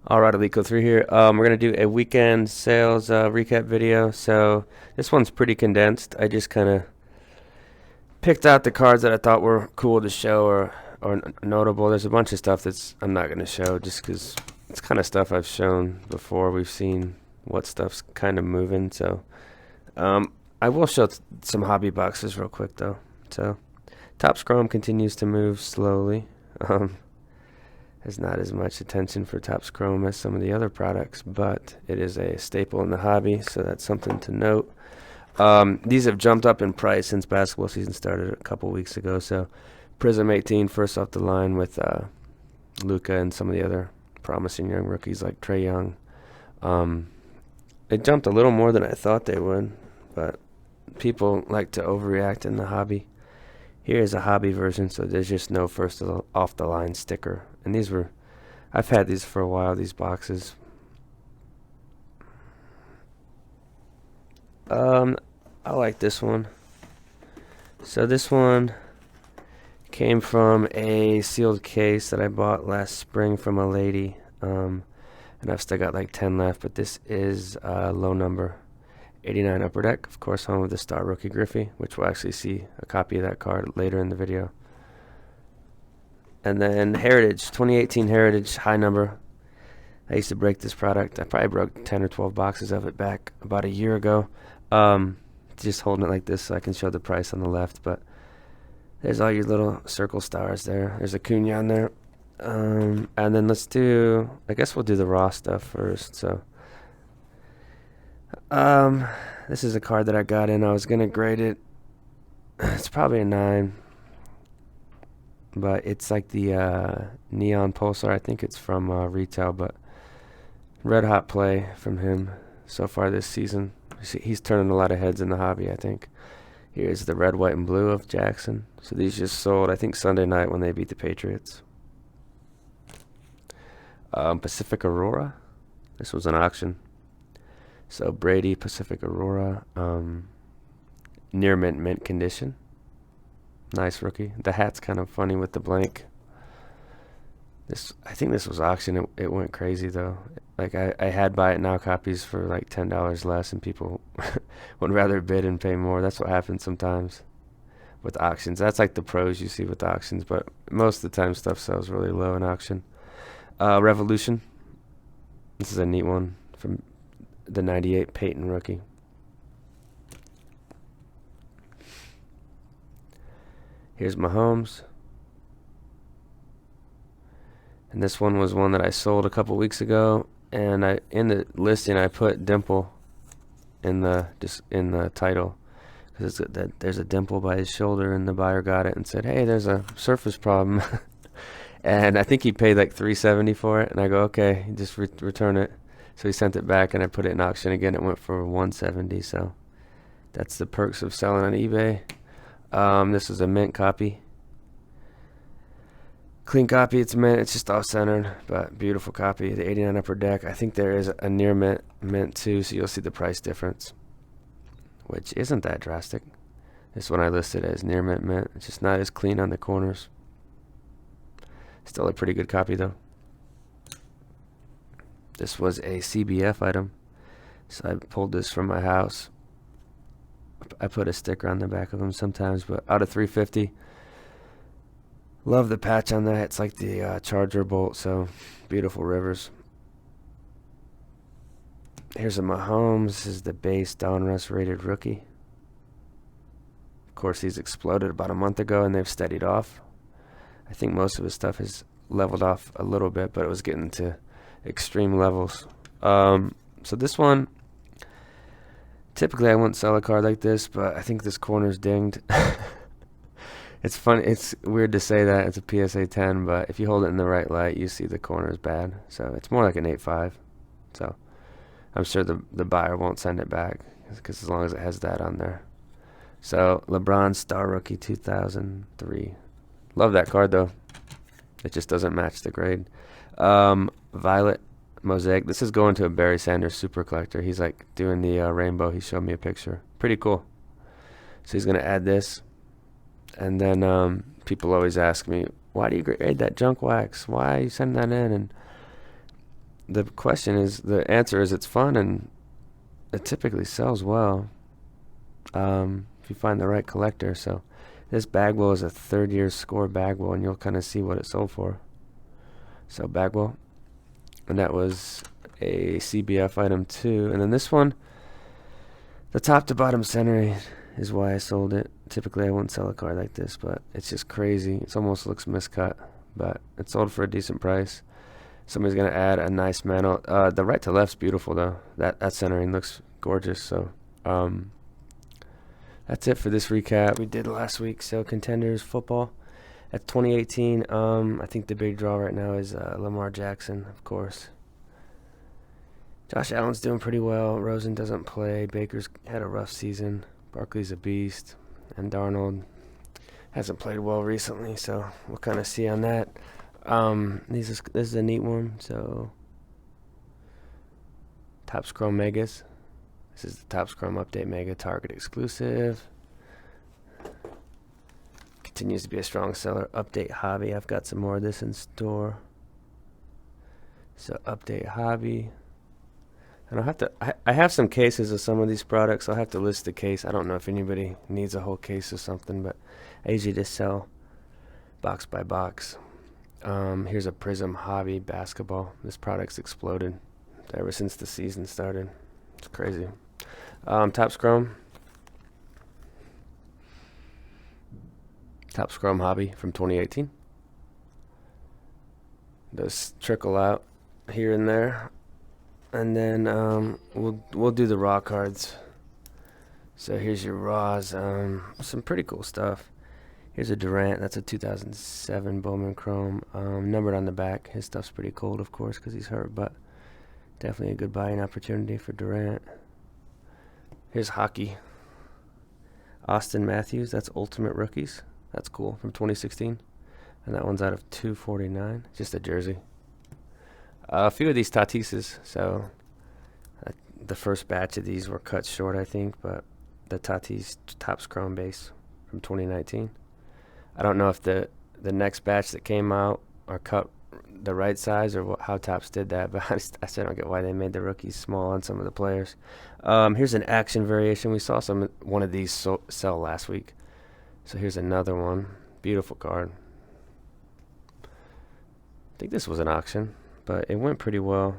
Alright, Alico3 here. We're gonna do a weekend sales recap video. So this one's pretty condensed. I just kind of picked out the cards that I thought were cool to show or notable. There's a bunch of stuff that's I'm not gonna show just because it's kind of stuff I've shown before. We've seen what stuff's kind of moving. So I will show some hobby boxes real quick though. So Topps Chrome continues to move slowly. Um, There's not as much attention for Topps Chrome as some of the other products, but it is a staple in the hobby, so that's something to note. These have jumped up in price since basketball season started a couple weeks ago. So Prism 18 first off the line with Luka and some of the other promising young rookies like Trae Young. It jumped a little more than I thought they would, but people like to overreact in the hobby. Here is a hobby version, so there's just no first off the line sticker. And I've had these for a while, these boxes. I like this one. So this one came from a sealed case that I bought last spring from a lady. And I've still got like 10 left, but this is low number 89 Upper Deck, of course, home of the star rookie Griffey, which we'll actually see a copy of that card later in the video. And then Heritage, 2018 Heritage, high number. I used to break this product. I probably broke 10 or 12 boxes of it back about a year ago. Just holding it like this so I can show the price on the left. But there's all your little circle stars there. There's a Cunha on there. And then I guess we'll do the raw stuff first. So this is a card that I got in. I was going to grade it. It's probably a 9. But it's like the Neon Pulsar. I think it's from retail, but red hot play from him so far this season. He's turning a lot of heads in the hobby, I think. Here's the red, white, and blue of Jackson. So these just sold, I think, Sunday night when they beat the Patriots. Pacific Aurora. This was an auction. So Brady, Pacific Aurora, near mint condition. Nice rookie. The hat's kind of funny with the blank. I think this was auction. It went crazy though. Like I had buy it now copies for like $10 less, and people would rather bid and pay more. That's what happens sometimes with auctions. That's like the pros you see with auctions, but most of the time stuff sells really low in auction. Revolution. This is a neat one from the '98 Peyton rookie. Here's Mahomes. And this one was one that I sold a couple weeks ago, and in the listing I put dimple in the title because there's a dimple by his shoulder, and the buyer got it and said, "Hey, there's a surface problem." And I think he paid like $370 for it, and I go, "Okay, just return it." So he sent it back, and I put it in auction again. It went for $170. So that's the perks of selling on eBay. This is a mint copy. Clean copy, it's mint, it's just off-centered, but beautiful copy. The 89 Upper Deck. I think there is a near mint too, so you'll see the price difference, which isn't that drastic. This one I listed as near mint. It's just not as clean on the corners. Still a pretty good copy though. This was a CBF item, so I pulled this from my house. I put a sticker on the back of them sometimes, but out of 350. Love the patch on that. It's like the Charger bolt, so beautiful rivers. Here's a Mahomes. This is the base Donruss rated rookie. Of course, he's exploded about a month ago, and they've steadied off. I think most of his stuff has leveled off a little bit, but it was getting to extreme levels. So this one, typically I wouldn't sell a card like this, but I think this corner's dinged. It's funny. It's weird to say that it's a PSA 10, but if you hold it in the right light, you see the corner is bad. So it's more like an 8.5. So I'm sure the buyer won't send it back because as long as it has that on there. So LeBron Star Rookie 2003. Love that card though. It just doesn't match the grade. Violet Mosaic. This is going to a Barry Sanders super collector. He's like doing the rainbow. He showed me a picture. Pretty cool. So he's gonna add this. And then people always ask me, why do you grade that junk wax? Why are you sending that in? And the question is, the answer is it's fun and it typically sells well if you find the right collector. So this Bagwell is a third-year score Bagwell, and you'll kind of see what it sold for. So Bagwell, and that was a CBF item too. And then this one, the top to bottom centering is why I sold it. Typically I wouldn't sell a card like this, but it's just crazy. It almost looks miscut, but it sold for a decent price. Somebody's gonna add a nice mantle. The right to left's beautiful though. That centering looks gorgeous. So that's it for this recap we did last week. So Contenders football at 2018. I think the big draw right now is Lamar Jackson, of course. Josh Allen's doing pretty well. Rosen doesn't play. Baker's had a rough season. Barkley's a beast, and Darnold hasn't played well recently. So we'll kind of see on that. This is a neat one. So Topps Chrome Megas. This is the Topps Chrome Update Mega Target exclusive. Continues to be a strong seller. Update Hobby. I've got some more of this in store. So Update Hobby. And I'll have to. I have some cases of some of these products. I'll have to list the case. I don't know if anybody needs a whole case or something, but I usually just sell box by box. Here's a Prism Hobby basketball. This product's exploded ever since the season started. It's crazy. Topps Chrome. Topps Chrome Hobby from 2018. Those trickle out here and there. And then we'll do the raw cards. So here's your raws. Some pretty cool stuff. Here's a Durant. That's a 2007 Bowman Chrome. Numbered on the back. His stuff's pretty cold, of course, because he's hurt. But definitely a good buying opportunity for Durant. Here's hockey. Austin Matthews. That's Ultimate Rookies. That's cool, from 2016. And that one's out of 249. Just a jersey. A few of these Tatises. So the first batch of these were cut short, I think. But the Tatis Topps Chrome base from 2019. I don't know if the next batch that came out are cut the right size or how Topps did that, but I still don't get why they made the rookies small on some of the players. Here's an action variation. We saw one of these sell last week. So here's another one. Beautiful card. I think this was an auction, but it went pretty well.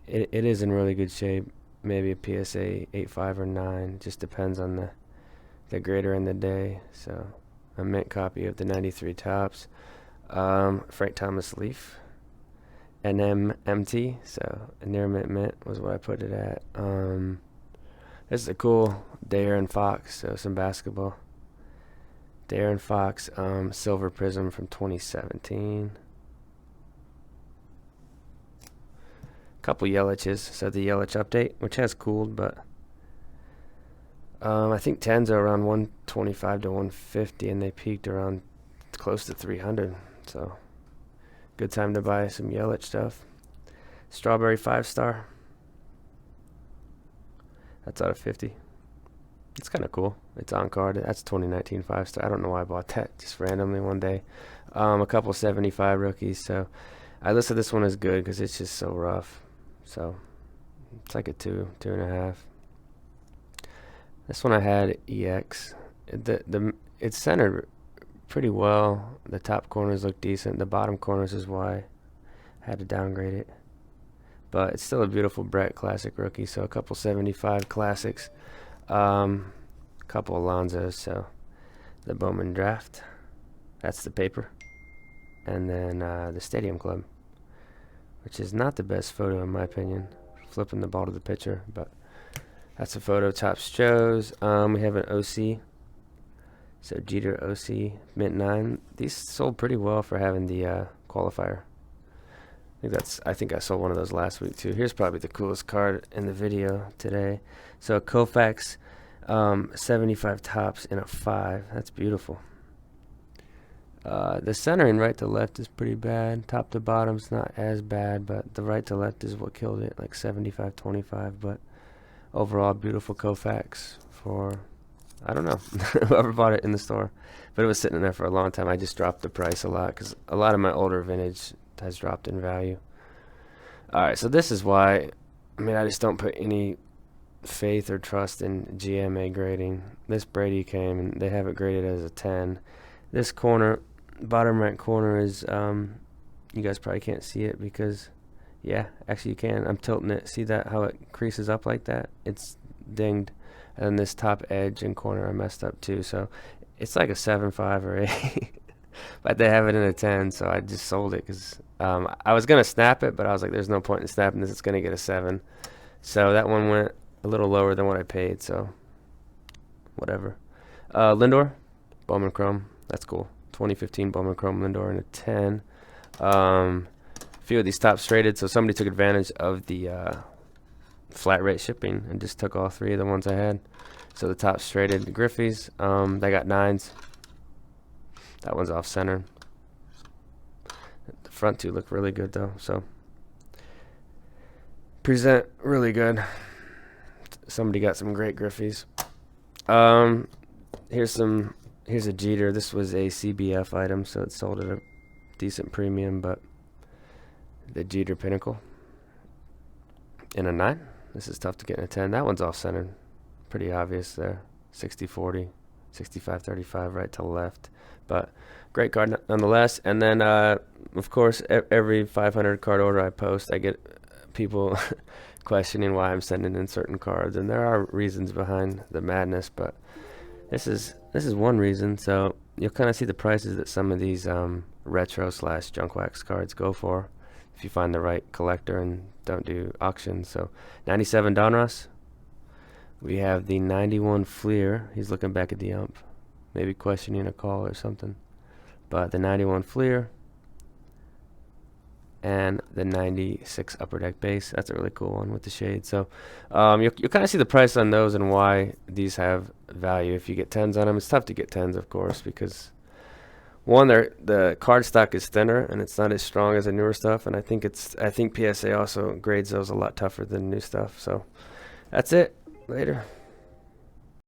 It is in really good shape. Maybe a PSA 8.5 or 9. Just depends on the grader in the day. So a mint copy of the 93 Topps. Frank Thomas Leaf. NMMT. So a near mint was what I put it at. This is a cool De'Aaron Fox. So some basketball. De'Aaron Fox, Silver Prism from 2017. Couple Yelich's. So the Yelich update, which has cooled, but I think 10s are around 125 to 150, and they peaked around close to 300. So good time to buy some Yelich stuff. Strawberry 5-star. That's out of 50. It's kind of cool. It's on card. That's 2019 5-star. I don't know why I bought that just randomly one day. A couple 75 rookies. So I listed this one as good because it's just so rough. So it's like a 2.5. This one I had EX. It's centered pretty well. The top corners look decent. The bottom corners is why I had to downgrade it. But it's still a beautiful Brett Classic rookie. So a couple 75 classics. Couple Alonzos. So the Bowman Draft. That's the paper. And then the Stadium Club, which is not the best photo in my opinion. Flipping the ball to the pitcher, but that's a photo Topps shows. We have an OC. So Jeter OC mint 9. These sold pretty well for having the qualifier. I think I sold one of those last week too. Here's probably the coolest card in the video today. So Koufax 75 Topps in a 5. That's beautiful. The centering right to left is pretty bad. Top to bottom's not as bad, but the right to left is what killed it, like 75-25. But overall, beautiful Koufax for, I don't know, whoever bought it in the store. But it was sitting there for a long time. I just dropped the price a lot because a lot of my older vintage has dropped in value. Alright, so this is why, I just don't put any faith or trust in GMA grading. This Brady came, and they have it graded as a 10. This corner, bottom right corner is, you guys probably can't see it because, yeah, actually you can. I'm tilting it. See that, how it creases up like that? It's dinged. And then this top edge and corner I messed up too. So it's like a 7.5 or 8. But they have it in a 10, so I just sold it because I was going to snap it, but I was like, there's no point in snapping this. It's going to get a 7. So that one went a little lower than what I paid, so whatever. Lindor, Bowman Chrome. That's cool. 2015 Bowman Chrome Lindor in a 10. A few of these tops traded, so somebody took advantage of the flat rate shipping and just took all 3 of the ones I had. So the tops traded. The Griffies, they got 9s. That one's off center. The front 2 look really good though, so present really good. Somebody got some great Griffies. Here's a Jeter. This was a CBF item, so it sold at a decent premium, but the Jeter Pinnacle in a 9. This is tough to get in a 10. That one's off center. Pretty obvious there. 60-40, 65-35 right to left. But great card nonetheless. And then, of course, every 500 card order I post, I get people questioning why I'm sending in certain cards. And there are reasons behind the madness, but this is one reason. So you'll kind of see the prices that some of these retro / junk wax cards go for if you find the right collector and don't do auctions. So 97 Donruss. We have the 91 Fleer. He's looking back at the ump, maybe questioning a call or something. But the 91 Fleer and the 96 Upper Deck Base. That's a really cool one with the shade. So you'll kind of see the price on those and why these have value. If you get 10s on them, it's tough to get 10s, of course, because one, the card stock is thinner and it's not as strong as the newer stuff. And I think PSA also grades those a lot tougher than new stuff. So that's it. Later.